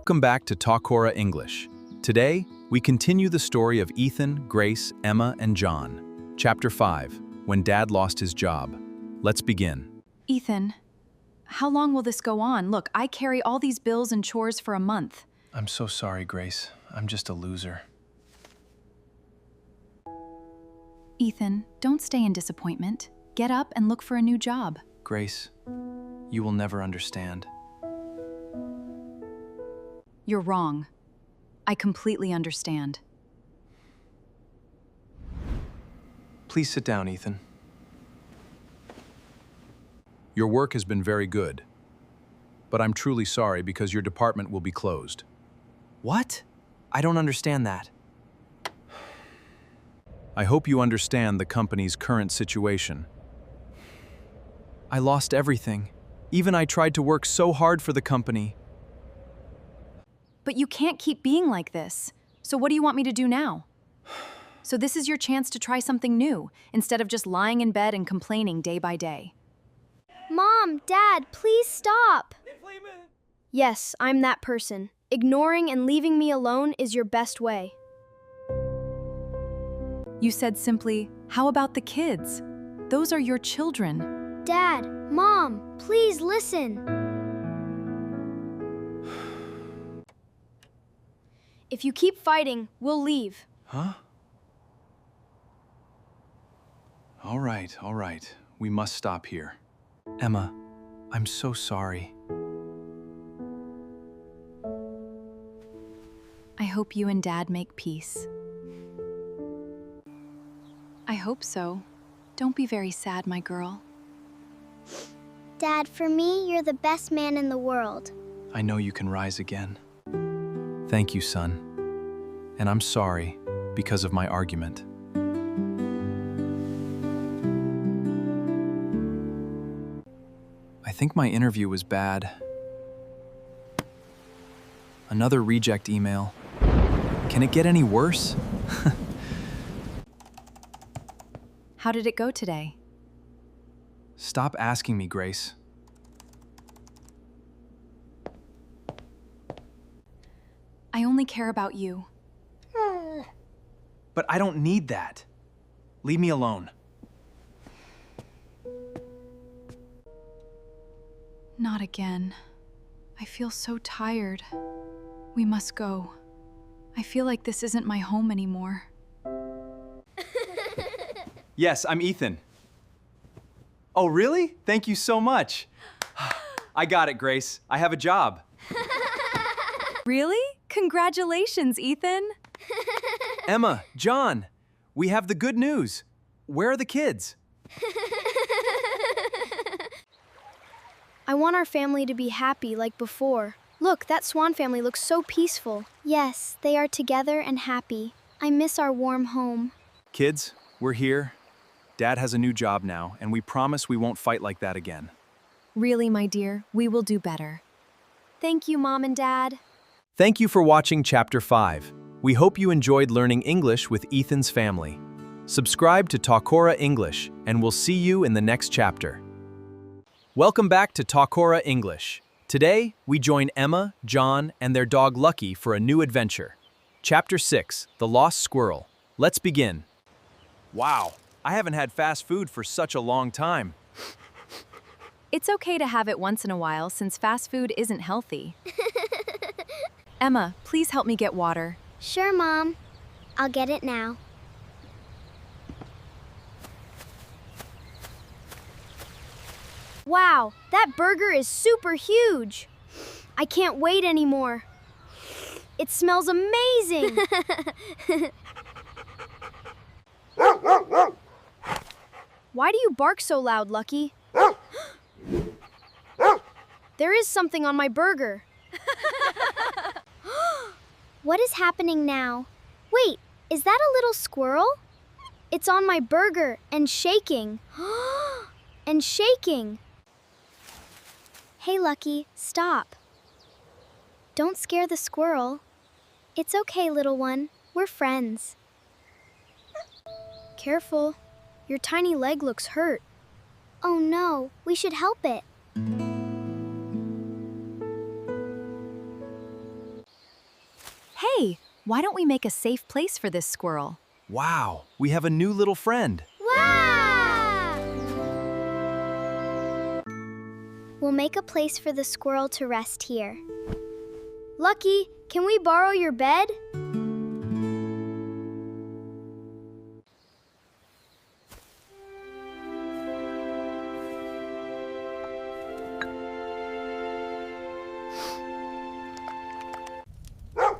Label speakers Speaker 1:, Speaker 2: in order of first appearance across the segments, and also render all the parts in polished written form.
Speaker 1: Welcome back to Talkora English. Today, we continue the story of Ethan, Grace, Emma, and John. Chapter 5, When Dad Lost His Job. Let's begin.
Speaker 2: Ethan, how long will this go on? Look, I carry all these bills and chores for a month.
Speaker 3: I'm so sorry, Grace. I'm just a loser.
Speaker 2: Ethan, don't stay in disappointment. Get up and look for a new job.
Speaker 3: Grace, you will never understand.
Speaker 2: You're wrong. I completely understand.
Speaker 3: Please sit down, Ethan.
Speaker 1: Your work has been very good, but I'm truly sorry because your department will be closed.
Speaker 3: What? I don't understand that.
Speaker 1: I hope you understand the company's current situation.
Speaker 3: I lost everything. Even I tried to work so hard for the company.
Speaker 2: But you can't keep being like this. So what do you want me to do now? So this is your chance to try something new, instead of just lying in bed and complaining day by day.
Speaker 4: Mom, Dad, please stop. Yes, I'm that person. Ignoring and leaving me alone is your best way.
Speaker 2: You said simply, how about the kids? Those are your children.
Speaker 4: Dad, Mom, please listen. If you keep fighting, we'll leave.
Speaker 3: Huh? All right. We must stop here. Emma, I'm so sorry.
Speaker 2: I hope you and Dad make peace. I hope so. Don't be very sad, my girl.
Speaker 4: Dad, for me, you're the best man in the world.
Speaker 3: I know you can rise again. Thank you, son. And I'm sorry because of my argument. I think my interview was bad. Another reject email. Can it get any worse?
Speaker 2: How did it go today?
Speaker 3: Stop asking me, Grace.
Speaker 2: I only care about you.
Speaker 3: But I don't need that. Leave me alone.
Speaker 2: Not again. I feel so tired. We must go. I feel like this isn't my home anymore.
Speaker 3: Yes, I'm Ethan. Oh, really? Thank you so much. I got it, Grace. I have a job.
Speaker 2: Really? Congratulations, Ethan.
Speaker 3: Emma, John, we have the good news. Where are the kids?
Speaker 4: I want our family to be happy like before. Look, that swan family looks so peaceful. Yes, they are together and happy. I miss our warm home.
Speaker 3: Kids, we're here. Dad has a new job now, and we promise we won't fight like that again.
Speaker 2: Really, my dear, we will do better.
Speaker 4: Thank you, Mom and Dad.
Speaker 1: Thank you for watching Chapter 5. We hope you enjoyed learning English with Ethan's family. Subscribe to Talkora English, and we'll see you in the next chapter. Welcome back to Talkora English. Today, we join Emma, John, and their dog Lucky for a new adventure. Chapter 6, The Lost Squirrel. Let's begin. Wow, I haven't had fast food for such a long time.
Speaker 2: It's okay to have it once in a while since fast food isn't healthy. Emma, please help me get water.
Speaker 4: Sure, Mom. I'll get it now. Wow, that burger is super huge. I can't wait anymore. It smells amazing. Why do you bark so loud, Lucky? There is something on my burger. What is happening now? Wait, is that a little squirrel? It's on my burger and shaking. And shaking. Hey, Lucky, stop. Don't scare the squirrel. It's okay, little one. We're friends. Careful. Your tiny leg looks hurt. Oh no, we should help it.
Speaker 2: Why don't we make a safe place for this squirrel?
Speaker 1: Wow, we have a new little friend.
Speaker 4: Wow! We'll make a place for the squirrel to rest here. Lucky, can we borrow your bed?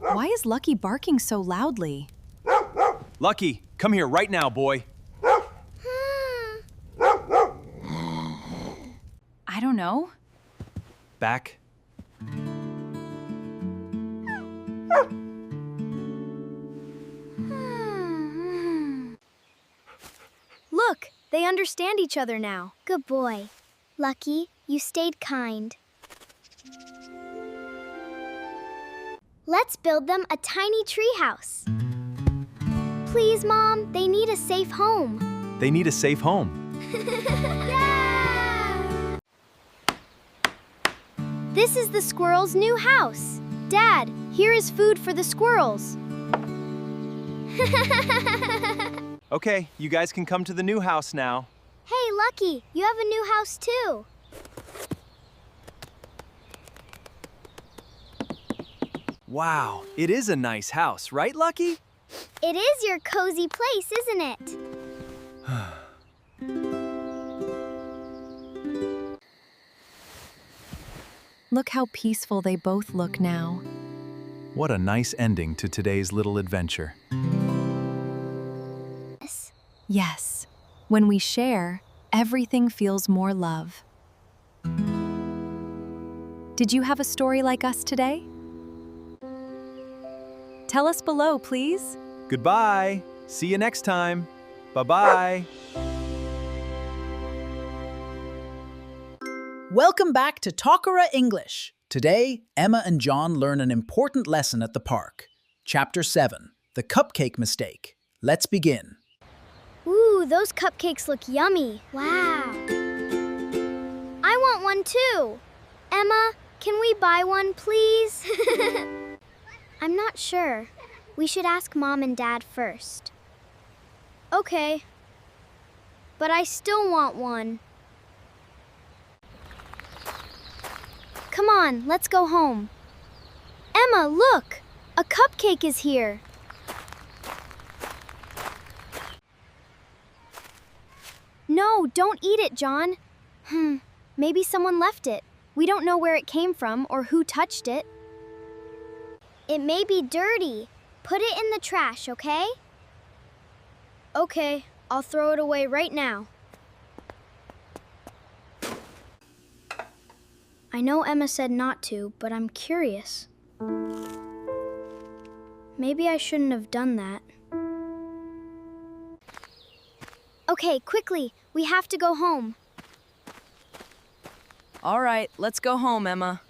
Speaker 2: Why is Lucky barking so loudly?
Speaker 1: Lucky, come here right now, boy.
Speaker 2: I don't know.
Speaker 1: Back.
Speaker 4: Look, they understand each other now. Good boy. Lucky, you stayed kind. Let's build them a tiny treehouse. Please, Mom, they need a safe home.
Speaker 1: They need a safe home.
Speaker 4: Yeah! This is the squirrel's new house. Dad, here is food for the squirrels.
Speaker 1: Okay, you guys can come to the new house now.
Speaker 4: Hey, Lucky, you have a new house too.
Speaker 1: Wow, it is a nice house, right, Lucky?
Speaker 4: It is your cozy place, isn't it?
Speaker 2: Look how peaceful they both look now.
Speaker 1: What a nice ending to today's little adventure.
Speaker 4: Yes.
Speaker 2: Yes, when we share, everything feels more love. Did you have a story like us today? Tell us below, please.
Speaker 1: Goodbye. See you next time. Bye-bye.
Speaker 5: Welcome back to Talkora English. Today, Emma and John learn an important lesson at the park. Chapter 7, The Cupcake Mistake. Let's begin.
Speaker 4: Ooh, those cupcakes look yummy. Wow. I want one too. Emma, can we buy one, please? I'm not sure. We should ask Mom and Dad first. Okay. But I still want one. Come on, let's go home. Emma, look! A cupcake is here. No, don't eat it, John. Maybe someone left it. We don't know where it came from or who touched it. It may be dirty. Put it in the trash, okay? Okay, I'll throw it away right now. I know Emma said not to, but I'm curious. Maybe I shouldn't have done that. Okay, quickly, we have to go home.
Speaker 6: All right, let's go home, Emma.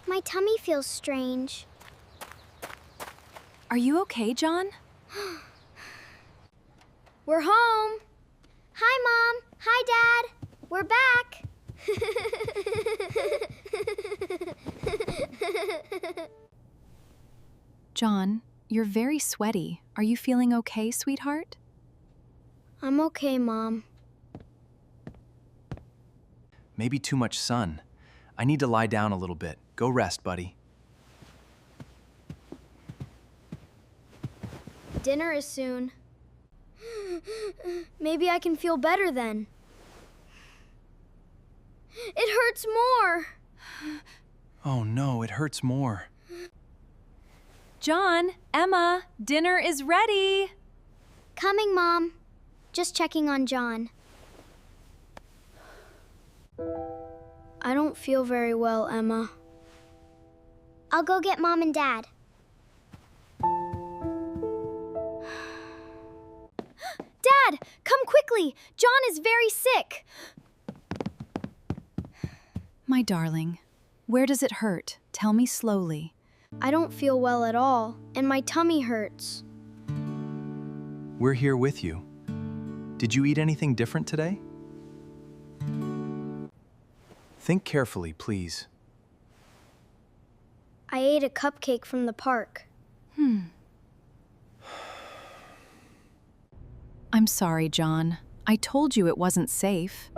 Speaker 4: My tummy feels strange.
Speaker 2: Are you okay, John?
Speaker 4: We're home. Hi, Mom. Hi, Dad. We're back.
Speaker 2: John, you're very sweaty. Are you feeling okay, sweetheart?
Speaker 4: I'm okay, Mom.
Speaker 1: Maybe too much sun. I need to lie down a little bit. Go rest, buddy.
Speaker 4: Dinner is soon. Maybe I can feel better then. It hurts more.
Speaker 1: Oh no, it hurts more.
Speaker 2: John, Emma, dinner is ready.
Speaker 4: Coming, Mom. Just checking on John. I don't feel very well, Emma. I'll go get Mom and Dad. Dad, come quickly. John is very sick.
Speaker 2: My darling, where does it hurt? Tell me slowly.
Speaker 4: I don't feel well at all, and my tummy hurts.
Speaker 1: We're here with you. Did you eat anything different today? Think carefully, please.
Speaker 4: I ate a cupcake from the park.
Speaker 2: I'm sorry, John. I told you it wasn't safe.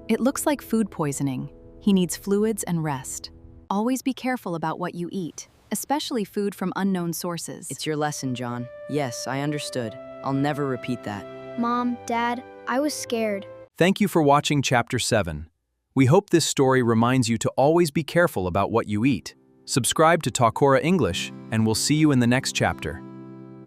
Speaker 2: It looks like food poisoning. He needs fluids and rest. Always be careful about what you eat, especially food from unknown sources.
Speaker 6: It's your lesson, John. Yes, I understood. I'll never repeat that.
Speaker 4: Mom, Dad, I was scared.
Speaker 1: Thank you for watching Chapter 7. We hope this story reminds you to always be careful about what you eat. Subscribe to Talkora English, and we'll see you in the next chapter.